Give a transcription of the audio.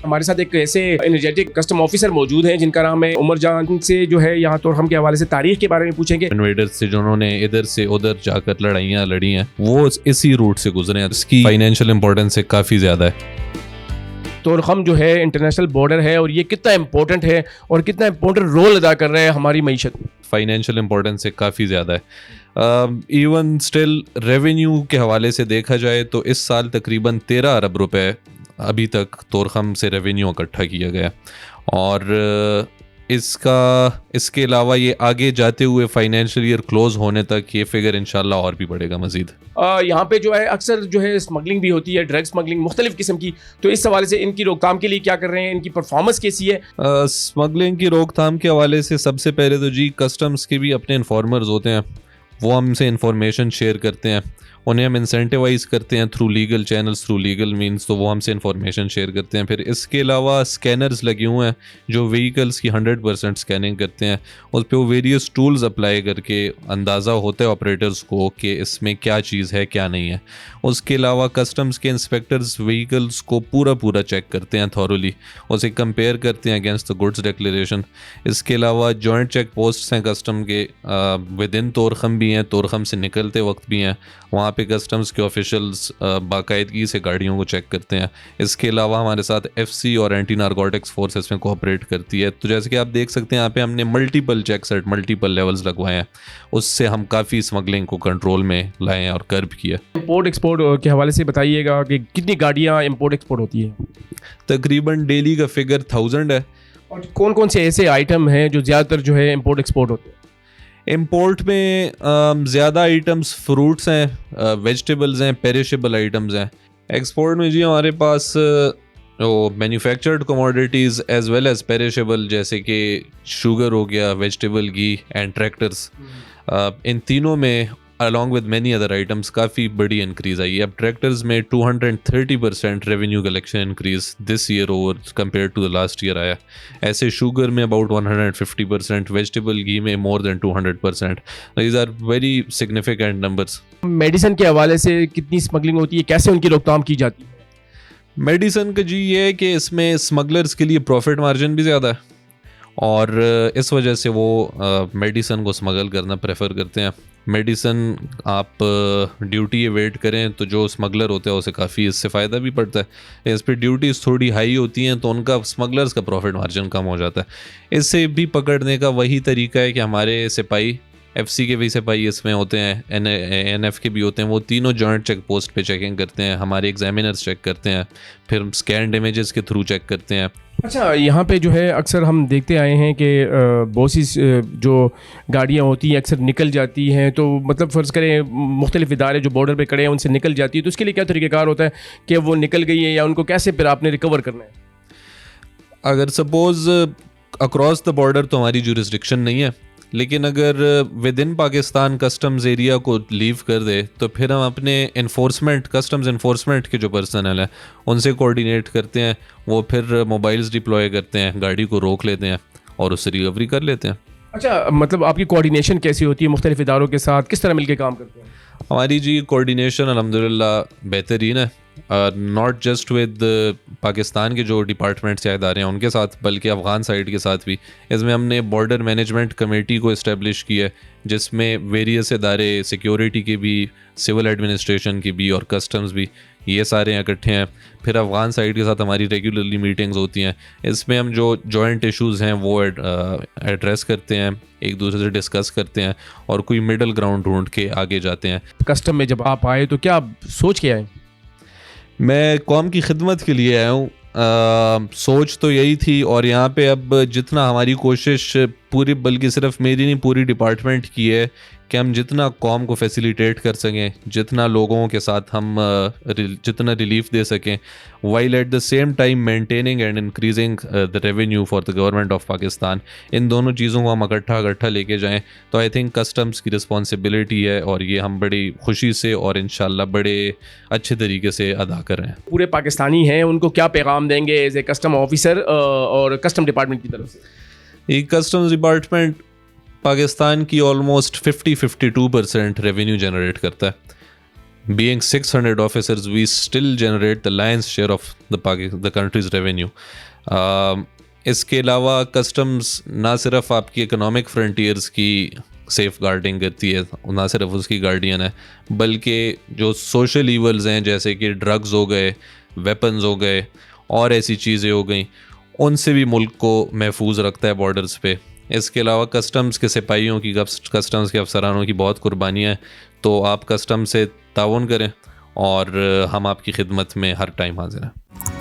हमारे साथ एक ऐसे एनर्जेटिक कस्टम ऑफिसर मौजूद हैं जिनका नाम है उमर जान से जो है यहाँ तोरखम के हवाले से तारीख के बारे में पूछेंगे। इन्वेडर्स से जिन्होंने इधर से उधर जाकर लड़ाइयाँ लड़ी हैं वो इसी रूट से गुजरे हैं, इसकी फाइनेंशियल इंपॉर्टेंस से काफ़ी ज़्यादा है। तोरखम जो है इंटरनेशनल बॉर्डर है और ये कितना इम्पोर्टेंट है और कितना इम्पोर्टेंट रोल अदा कर रहे हैं हमारी मईशत में। फाइनेंशियल इंपॉर्टेंस से काफ़ी ज़्यादा है। इवन स्टिल रेवेन्यू के हवाले से देखा जाए तो इस साल तकरीबन 13 अरब रुपए अभी तक तोरखम से रेवेन्यू इकट्ठा किया गया और इसके अलावा ये आगे जाते हुए फाइनेंशियल ईयर क्लोज होने तक ये फिगर इंशाल्लाह और भी बढ़ेगा मजीद। यहाँ पे जो है अक्सर जो है स्मगलिंग भी होती है, ड्रग स्मगलिंग मुख्तलिफ किस्म की, तो इस हवाले से इनकी रोकथाम के लिए क्या कर रहे हैं, इनकी परफॉर्मेंस कैसी है? स्मगलिंग की रोकथाम के हवाले से सबसे पहले तो जी कस्टम्स के भी अपने इन्फॉर्मर्स होते हैं, वो हमसे इंफॉर्मेशन शेयर करते हैं, उन्हें हम इंसेंटिवाइज करते हैं through legal channels, through legal means, तो वो हमसे इंफॉर्मेशन शेयर करते हैं। फिर इसके अलावा स्कैनर्स लगे हुए हैं जो व्हीकल्स की 100% स्कैनिंग करते हैं, उस पर वो वेरियस टूल्स अप्लाई करके अंदाज़ा होता है ऑपरेटर्स को कि इसमें क्या चीज़ है क्या नहीं है। उसके अलावा कस्टम्स के इंस्पेक्टर्स व्हीकल्स को पूरा चेक करते हैं थॉरली, उसे कंपेयर करते हैं अगेंस्ट द गुड्स डिक्लेरेशन। इसके अलावा जॉइंट चेक पोस्ट्स हैं कस्टम के, विद इन तोरखम भी हैं, तोरखम से निकलते वक्त भी हैं, वहाँ पे कस्टम्स के ऑफिशियल्स बाकायदगी से गाड़ियों को चेक करते हैं। इसके अलावा हमारे साथ एफसी और एंटी नारकोटिक्स फोर्स इसमें कोऑपरेट करती है। तो जैसे कि आप देख सकते हैं यहाँ पे हमने multiple checks at multiple levels लगवाए हैं, उससे हम काफ़ी स्मगलिंग को कंट्रोल में लाए हैं और कर्ब किया। इंपोर्ट एक्सपोर्ट के हवाले से बताइएगा कि कितनी गाड़ियाँ इंपोर्ट एक्सपोर्ट होती है? तकरीबन डेली का फिगर 1000 है। और कौन कौन से ऐसे आइटम हैं जो ज़्यादातर जो है इंपोर्ट एक्सपोर्ट होते हैं? इंपोर्ट में ज़्यादा आइटम्स फ्रूट्स हैं, वेजिटेबल्स हैं, पेरिशेबल आइटम्स हैं। एक्सपोर्ट में जी हमारे पास वो manufactured commodities as well as perishable जैसे कि शुगर हो गया, वेजिटेबल घी एंड ट्रैक्टर्स, इन तीनों में along with many other items काफ़ी बड़ी इंक्रीज़ आई है। अब ट्रैक्टर्स में 230% revenue collection increase this year over compare to the last year आया। ऐसे शुगर में अबाउट 150%, वेजिटेबल घी में मोर than 200%। These are very significant numbers. Medicine के हवाले से कितनी स्मगलिंग होती है, कैसे उनकी रोकथाम की जाती है? मेडिसिन का जी ये है कि इसमें स्मगलर्स के लिए प्रॉफिट मार्जिन भी ज़्यादा है और इस वजह से वो मेडिसिन को स्मगल करना प्रेफर करते हैं। मेडिसिन आप ड्यूटी एवेट करें तो जो स्मगलर होता है उसे काफ़ी इससे फ़ायदा भी पड़ता है। इस पर ड्यूटीज़ थोड़ी हाई होती हैं तो उनका स्मगलर्स का प्रॉफिट मार्जिन कम हो जाता है। इससे भी पकड़ने का वही तरीका है कि हमारे सिपाही, एफसी के भी सिपाही इसमें होते हैं, एनएफ के भी होते हैं, वो तीनों जॉइंट चेक पोस्ट पे चेकिंग करते हैं, हमारे एग्जामिनर्स चेक करते हैं, फिर स्कैन इमेजेस के थ्रू चेक करते हैं। अच्छा, यहाँ पे जो है अक्सर हम देखते आए हैं कि बहुत सी जो गाड़ियाँ होती हैं अक्सर निकल जाती हैं, तो मतलब फ़र्ज़ करें मुख्तलिफ इदारे जो बॉर्डर पे खड़े हैं उनसे निकल जाती है, तो उसके लिए क्या तरीक़ेकार होता है कि वो निकल गई है या उनको कैसे फिर आपने रिकवर करना है? अगर सपोज़ अक्रॉस द बॉर्डर तो हमारी जुरिस्डिक्शन नहीं है, लेकिन अगर with in Pakistan customs area को लीव कर दे तो फिर हम अपने कस्टम्स इन्फोर्समेंट के जो पर्सनल हैं उनसे कोऑर्डिनेट करते हैं, वो फिर मोबाइल्स डिप्लॉय करते हैं, गाड़ी को रोक लेते हैं और उससे रिकवरी कर लेते हैं। अच्छा, मतलब आपकी कोऑर्डिनेशन कैसी होती है मुख्तलिफ इदारों के साथ, किस तरह मिलकर काम करते हैं? हमारी जी कोऑर्डिनेशन अल्हम्दुलिल्लाह बेहतरीन है, नॉट जस्ट विद पाकिस्तान के जो डिपार्टमेंट्स या इदारे हैं उनके साथ बल्कि अफ़गान साइड के साथ भी। इसमें हमने बॉर्डर मैनेजमेंट कमेटी को इस्टेब्लिश की है जिसमें वेरियस इदारे, सिक्योरिटी के भी, सिविल एडमिनिस्ट्रेशन की भी और कस्टम्स भी, ये सारे इकट्ठे हैं। फिर अफ़गान साइड के साथ हमारी रेगुलरली मीटिंग्स होती हैं, इसमें हम जो जॉइंट इश्यूज़ हैं वो एड्रेस करते हैं, एक दूसरे से डिस्कस करते हैं और कोई मिडल ग्राउंड ढूंढ के आगे जाते हैं। कस्टम में जब आप आए तो क्या सोच के आए? मैं कौम की खिदमत के लिए आया हूँ, सोच तो यही थी और यहाँ पे अब जितना हमारी कोशिश पूरी, बल्कि सिर्फ मेरी नहीं पूरी डिपार्टमेंट की है कि हम जितना कौम को फैसिलिटेट कर सकें, जितना लोगों के साथ हम जितना रिलीफ दे सकें, while at the same time maintaining and increasing the revenue for the government of Pakistan, इन दोनों चीज़ों को हम इकट्ठा लेके जाएं तो आई थिंक कस्टम्स की रिस्पॉन्सिबिलिटी है और ये हम बड़ी खुशी से और इंशाल्लाह बड़े अच्छे तरीके से अदा कर रहे हैं। पूरे पाकिस्तानी हैं, उनको क्या पैगाम देंगे एज ए कस्टम ऑफिसर और कस्टम डिपार्टमेंट की तरफ से? ये कस्टम्स डिपार्टमेंट पाकिस्तान की ऑलमोस्ट 50-52% रेवेन्यू जनरेट करता है। being 600 officers, we still generate the lion's share of the country's revenue. इसके अलावा कस्टम्स ना सिर्फ आपकी इकोनॉमिक फ्रंटियर्स की सेफ गार्डिंग करती है, ना सिर्फ उसकी गार्डियन है, बल्कि जो सोशल ईवल्स हैं जैसे कि ड्रग्स हो गए, वेपन्स हो गए और ऐसी चीज़ें हो गई, उनसे भी मुल्क को महफूज रखता है बॉर्डर्स पे। इसके अलावा कस्टम्स के सिपाहियों की, कस्टम्स के अफसरानों की बहुत कुर्बानियाँ हैं, तो आप कस्टम से ताउन करें और हम आपकी खिदमत में हर टाइम हाजिर हैं।